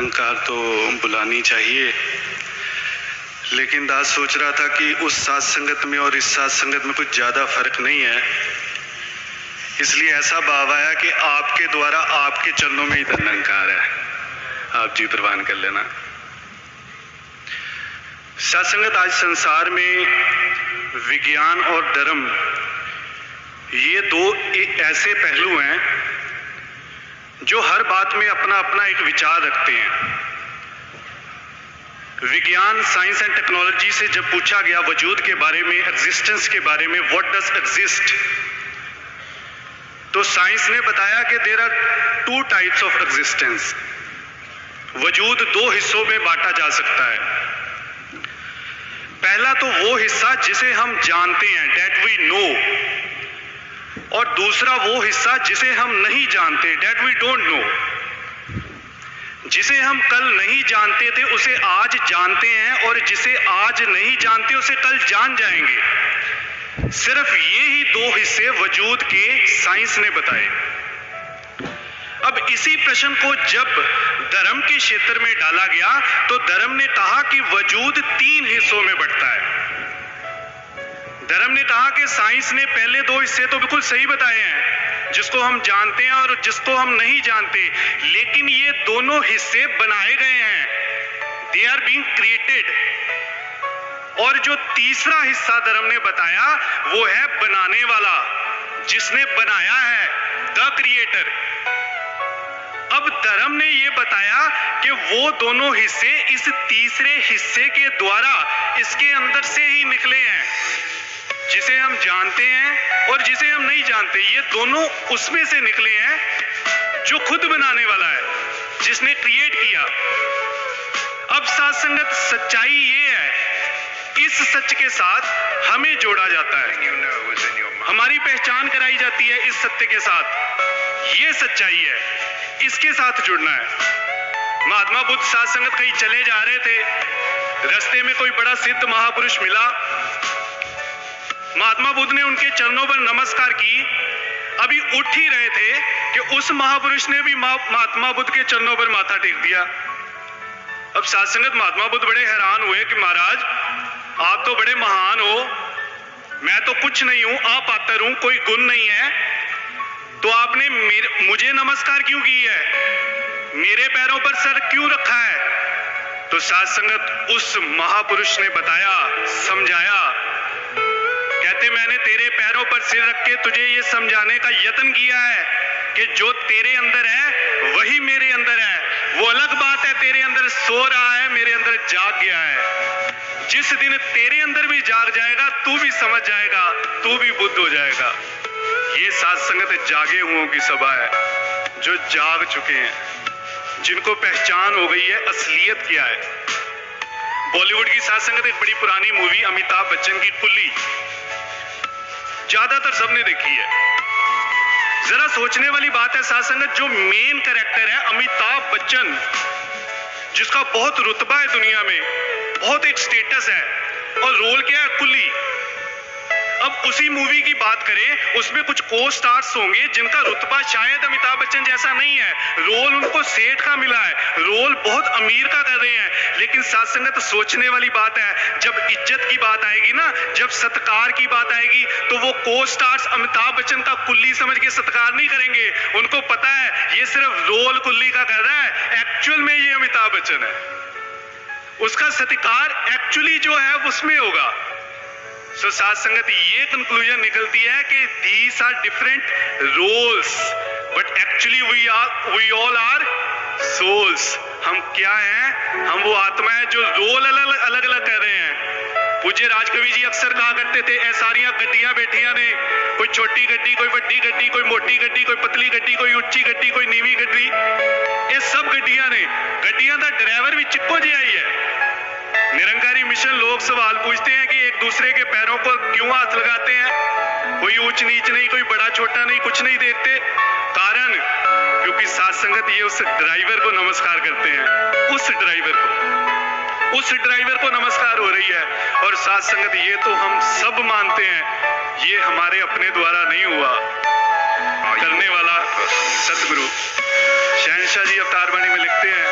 निरंकार तो बुलानी चाहिए, लेकिन दास सोच रहा था कि उस सात संगत में और इस सात संगत में कुछ ज़्यादा फर्क नहीं है, इसलिए ऐसा भाव आया कि आपके द्वारा आपके चरणों में ही निरंकार है, आप जी प्रवान कर लेना। सत्संगत, आज संसार में विज्ञान और धर्म ये दो ऐसे पहलू हैं जो हर बात में अपना अपना एक विचार रखते हैं। विज्ञान, साइंस एंड टेक्नोलॉजी से जब पूछा गया वजूद के बारे में, एग्जिस्टेंस के बारे में, व्हाट डज एग्जिस्ट, तो साइंस ने बताया कि there are two types of existence. वजूद दो हिस्सों में बांटा जा सकता है। पहला तो वो हिस्सा जिसे हम जानते हैं, डेट वी नो, और दूसरा वो हिस्सा जिसे हम नहीं जानते, डेट वी डोंट नो। जिसे हम कल नहीं जानते थे उसे आज जानते हैं, और जिसे आज नहीं जानते उसे कल जान जाएंगे। सिर्फ ये ही दो हिस्से वजूद के साइंस ने बताए। अब इसी प्रश्न को जब धर्म के क्षेत्र में डाला गया तो धर्म ने कहा कि वजूद तीन हिस्सों में बढ़ता है। धर्म ने कहा कि साइंस ने पहले दो हिस्से तो बिल्कुल सही बताए हैं, जिसको हम जानते हैं और जिसको हम नहीं जानते, लेकिन ये दोनों हिस्से बनाए गए हैं, दे आर बीइंग क्रिएटेड। और जो तीसरा हिस्सा धर्म ने बताया वो है बनाने वाला, जिसने बनाया है, द क्रिएटर। अब धर्म ने ये बताया कि वो दोनों हिस्से इस तीसरे हिस्से के द्वारा इसके अंदर से ही निकले हैं, जिसे हम जानते हैं और जिसे हम नहीं जानते। ये दोनों उसमें से निकले हैं जो खुद बनाने वाला है, जिसने क्रिएट किया। अब साथ संगत, सच्चाई ये है, इस सच के साथ हमें जोड़ा जाता है, हमारी पहचान कराई जाती है इस सत्य के साथ। ये सच्चाई है, इसके साथ जुड़ना है। महात्मा बुद्ध साथ संगत कहीं चले जा रहे थे, रास्ते में कोई बड़ा सिद्ध महापुरुष मिला। महात्मा बुद्ध ने उनके चरणों पर नमस्कार की। अभी उठ ही रहे थे कि उस महापुरुष ने भी महात्मा बुद्ध के चरणों पर माथा टेक दिया। अब साथ संगत, महात्मा बुद्ध बड़े हैरान हुए कि महाराज आप तो बड़े महान हो, मैं तो कुछ नहीं हूं, अपात्र हूं, कोई गुण नहीं है, तो आपने मुझे नमस्कार क्यों की है, मेरे पैरों पर सर क्यों रखा है? तो साथ संगत, उस महापुरुष ने बताया, समझाया, कहते मैंने तेरे पैरों पर सिर रख के तुझे ये समझाने का यत्न किया है कि जो तेरे अंदर है वही मेरे अंदर है। वो अलग बात है तेरे अंदर सो रहा है, मेरे अंदर जाग गया है। जिस दिन तेरे अंदर भी जाग जाएगा तू भी समझ जाएगा, तू भी बुद्ध हो जाएगा। ये साथ संगत जागे हुओं की सभा है, जो जाग चुके हैं, जिनको पहचान हो गई है असलियत क्या है। बॉलीवुड की साथ संगत एक बड़ी पुरानी मूवी अमिताभ बच्चन की कुल्ली, ज्यादातर सबने देखी है। जरा सोचने वाली बात है साथ संगत, जो मेन कैरेक्टर है अमिताभ बच्चन, जिसका बहुत रुतबा है दुनिया में, बहुत एक स्टेटस है, और रोल क्या है, कुल्ली। अब उसी मूवी की बात करें, उसमें कुछ को स्टार्स होंगे जिनका रुतबा शायद अमिताभ बच्चन जैसा नहीं है, रोल उनको सेठ का मिला है, रोल बहुत अमीर का कर रहे हैं। लेकिन साथ संगत, सोचने वाली बात है, जब इज्जत की बात आएगी ना, जब सत्कार की बात आएगी, तो वो को स्टार्स अमिताभ बच्चन का कुल्ली समझ के सत्कार नहीं करेंगे। उनको पता है ये सिर्फ रोल कुल्ली का कर रहा है, एक्चुअल में ये अमिताभ बच्चन है, उसका सत्कार एक्चुअली जो है उसमें होगा। सो साथ संगत, ये कंक्लूजन निकलती है कि these are different roles, but actually we all are souls. हम क्या हैं? हम वो आत्मा है जो रोल अलग अलग कर रहे हैं। पूज्य राजकवि जी अक्सर कहा करते थे, ऐ सारियां गड्डियां बैठियां ने, कोई छोटी गड्डी, कोई बड़ी गड्डी, कोई मोटी गड्डी, कोई पतली गड्डी, कोई उच्ची गड्डी, कोई नीवी गड्डी, ये सब गड्डियां ने। गड्डियां का ड्राइवर भी चिक्को जिहा ही है। निरंकारी मिशन लोग सवाल पूछते हैं कि एक दूसरे के पैरों पर क्यों हाथ लगाते हैं, कोई ऊंच नीच नहीं, कोई बड़ा छोटा नहीं, कुछ नहीं देखते। कारण, क्योंकि साथ संगत ये उस ड्राइवर को नमस्कार करते हैं, उस ड्राइवर को नमस्कार हो रही है। और साथ संगत, ये तो हम सब मानते हैं, ये हमारे अपने द्वारा नहीं हुआ, करने वाला सतगुरु शहंशाह जी अवतार वाणी में लिखते हैं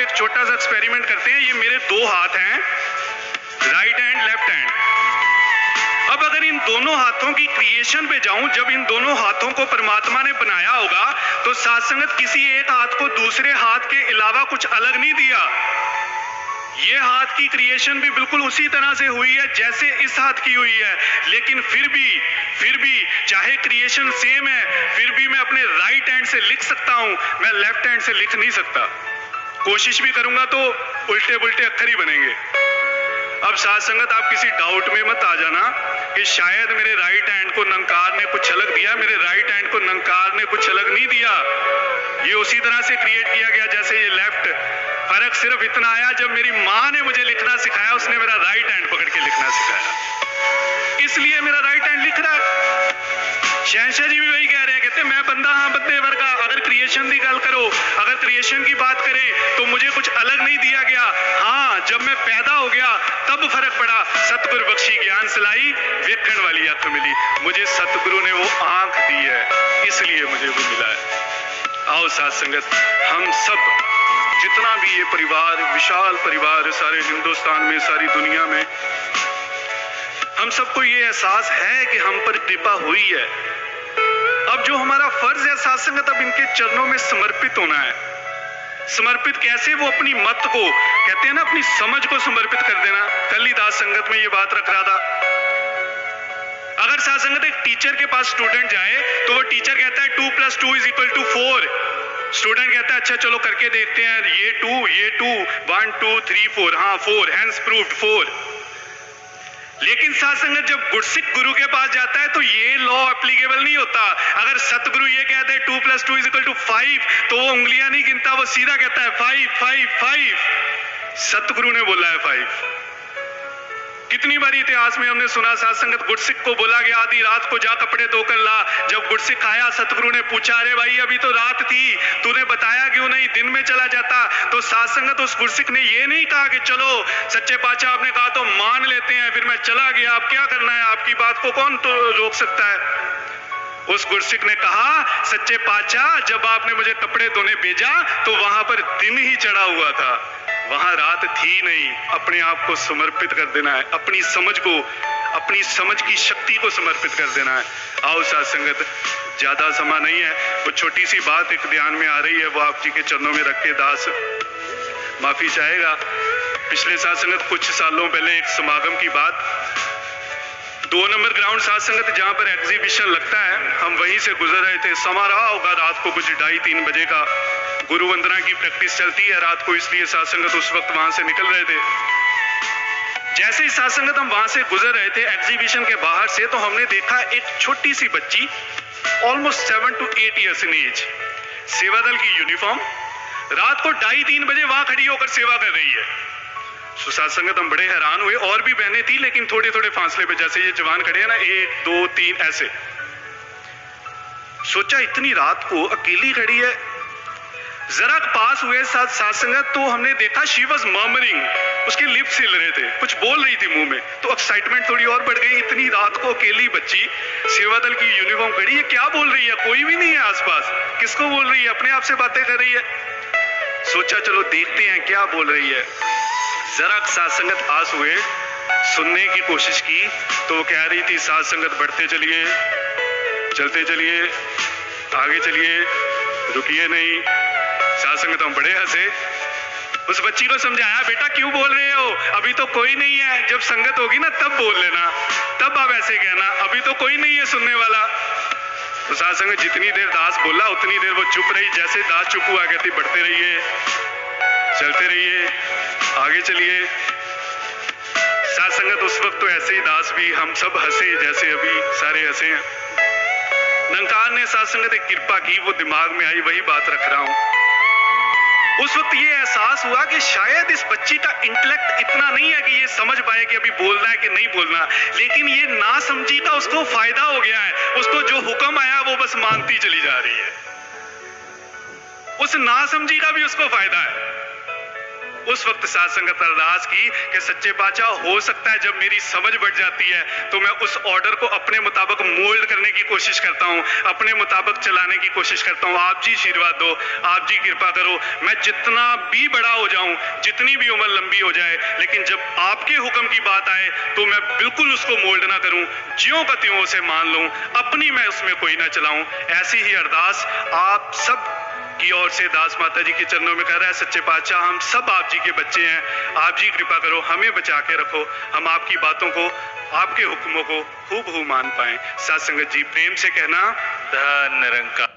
एक छोटा सा एक्सपेरिमेंट करते हैं। ये मेरे दो हाथ हैं, राइट हैंड लेफ्ट हैंड। अब अगर इन दोनों हाथों की क्रिएशन पे जाऊं, जब इन दोनों हाथों को परमात्मा ने बनाया होगा तो साथ संगत किसी एक हाथ को दूसरे हाथ के अलावा कुछ अलग नहीं दिया। ये हाथ की क्रिएशन भी बिल्कुल उसी तरह से हुई है जैसे इस हाथ की हुई है, लेकिन फिर भी चाहे क्रिएशन सेम है, फिर भी मैं अपने राइट हैंड से लिख सकता हूं, मैं लेफ्ट हैंड से लिख नहीं सकता। कोशिश भी करूंगा तो उल्टे पुल्टे अक्षर ही बनेंगे। अब साथ संगत आप किसी डाउट में मत आ जाना कि शायद मेरे राइट हैंड को नंकार ने कुछ अलग दिया। मेरे राइट हैंड को नंकार ने कुछ अलग नहीं दिया, ये उसी तरह से क्रिएट किया गया जैसे ये लेफ्ट। फर्क सिर्फ इतना आया, जब मेरी माँ ने मुझे लिखना सिखाया, उसने मेरा राइट हैंड पकड़ के लिखना सिखाया, इसलिए मेरा राइट हैंड लिख रहा है। शहंशाह जी भी वही कह रहे हैं, कहते मैं बंदा हाँ बंदे वर्गा। अगर क्रिएशन की गल करो, अगर क्रिएशन की बात करें तो मुझे कुछ अलग नहीं दिया गया। हाँ, जब मैं पैदा हो गया तब फर्क पड़ा। सतगुरु बख्शी ज्ञान सिलाई, वेखण वाली अख मिली। मुझे सतगुरु ने वो आंख दी है, इसलिए मुझे वो मिला है। आओ साथ संगत, हम सब जितना भी ये परिवार, विशाल परिवार सारे हिंदुस्तान में, सारी दुनिया में, हम सबको ये एहसास है कि हम पर कृपा हुई है। अब जो हमारा फर्ज है साथ संगत, अब इनके चरणों में समर्पित होना है। समर्पित कैसे? वो अपनी मत को, कहते हैं ना, अपनी समझ को समर्पित कर देना। कल ही दास संगत में ये बात रख रहा था। अगर साथ संगत एक टीचर के पास स्टूडेंट जाए तो वो टीचर कहता है 2 + 2 = 4। स्टूडेंट कहता है अच्छा चलो करके देखते हैं, ये 2 1 2 3 4, हाँ 4, हैंस प्रूव्ड 4। लेकिन साथ संगत जब गुरसिक गुरु के पास जाता है तो ये लॉ एप्लीकेबल नहीं होता। अगर सतगुरु ये कहते हैं 2 + 2 = 5 तो वो उंगलियां नहीं गिनता, वो सीधा कहता है 5 5 5। सतगुरु ने बोला है 5। कितनी बार इतिहास में हमने सुना साथ संगत, गुरसिक को बोला गया आधी रात को जा कपड़े धोकर ला। जब गुरसिक आया, सतगुरु ने पूछा अरे भाई अभी तो रात थी, तूने बताया क्यों नहीं, दिन में चला जाता। तो साथ संगत उस गुरसिक ने ये नहीं कहा कि चलो सच्चे पातशाह आपने कहा तो मान लेते हैं, फिर मैं चला गया, अब क्या करना है, आपकी बात को कौन तो रोक सकता है। उस गुरसिक ने कहा सच्चे पातशाह जब आपने मुझे कपड़े धोने भेजा तो वहां पर दिन ही चढ़ा हुआ था, वहां रात थी नहीं। अपने आप को समर्पित कर देना है, अपनी समझ को, अपनी समझ की शक्ति को समर्पित कर देना है। आओ साथ संगत, ज्यादा समय नहीं है, वो छोटी सी बात एक ध्यान में आ रही है, वो आप जी के चरणों में रख के दास माफी चाहेगा। पिछले साथ संगत कुछ सालों पहले एक समागम की बात, 2 नंबर ग्राउंड साथ संगत जहां पर एग्जीबिशन लगता है, हम वहीं से गुजर रहे थे। समा रहा होगा रात को कुछ 2:30-3 बजे का। गुरु वंदना की प्रैक्टिस चलती है रात को, इसलिए साथ संगत उस वक्त वहां से निकल रहे थे। जैसे ही साथ संगत हम वहां से गुजर रहे थे एग्जीबिशन के बाहर से, तो हमने देखा एक छोटी सी बच्ची, almost 7 to 8 years in age, Seva Dal की यूनिफॉर्म, रात को 2:30-3 बजे वहां खड़ी होकर सेवा कर रही है। साथ संगत हम बड़े हैरान हुए। और भी बहनें थी लेकिन थोड़े थोड़े फासले पे, जैसे ये जवान खड़े हैं ना, 1 2 3 ऐसे। सोचा इतनी रात को अकेली खड़ी है। जरा पास हुए साथ संगत तो हमने देखा शी वाज मर्मरिंग, उसके लिप्स हिल रहे थे, कुछ बोल रही थी मुंह में। तो एक्साइटमेंट थोड़ी और बढ़ गई, इतनी रात को अकेली बच्ची सेवा दल की यूनिफॉर्म खड़ी है, क्या बोल रही है, कोई भी नहीं है आसपास, किसको बोल रही है, अपने आप से बातें कर रही है। सोचा चलो देखते हैं क्या बोल रही है। जरा साथ संगत पास हुए, सुनने की कोशिश की तो वो कह रही थी साथ संगत बढ़ते चलिए, चलते चलिए, आगे चलिए, रुकिए नहीं। साथ संगत हम बड़े हंसे। उस बच्ची को समझाया बेटा क्यों बोल रहे हो, अभी तो कोई नहीं है, जब संगत होगी ना तब बोल लेना, तब आप ऐसे कहना, अभी तो कोई नहीं है सुनने वाला। तो साथ संगत जितनी देर दास बोला उतनी देर वो चुप रही। जैसे दास चुप हुआ कहती बढ़ते रहिए, चलते रहिए, आगे चलिए। साथ संगत उस वक्त तो ऐसे ही दास भी हम सब हंसे जैसे अभी सारे हंसे हैं। नंकार ने साथ संगत एक कृपा की, वो दिमाग में आई, वही बात रख रहा हूं। उस वक्त ये एहसास हुआ कि शायद इस बच्ची का इंटेलेक्ट इतना नहीं है कि ये समझ पाए कि अभी बोलना है कि नहीं बोलना, लेकिन ये ना समझी का उसको फायदा हो गया है। उसको जो हुक्म आया वो बस मानती चली जा रही है, उस ना समझी का भी उसको फायदा है। उस वक्त साध संगत अरदास की कि सच्चे पातशाह, हो सकता है जब मेरी समझ बढ़ जाती है तो मैं उस ऑर्डर को अपने मुताबिक मोल्ड करने की कोशिश करता हूँ, अपने मुताबिक चलाने की कोशिश करता हूँ। आप जी आशीर्वाद दो, आप जी कृपा करो, मैं जितना भी बड़ा हो जाऊं, जितनी भी उम्र लंबी हो जाए, लेकिन जब आपके हुक्म की बात आए तो मैं बिल्कुल उसको मोल्ड ना करूं, ज्यों का त्यों उसे मान लूं, अपनी मैं उसमें कोई ना चलाऊं। ऐसी ही अरदास आप सब की ओर से दास माता जी के चरणों में कर रहा है। सच्चे पातशाह, हम सब आप जी के बच्चे हैं, आप जी कृपा करो, हमें बचा के रखो, हम आपकी बातों को, आपके हुक्मों को खूब मान पाएं। साथ संगत जी प्रेम से कहना, धन निरंकार।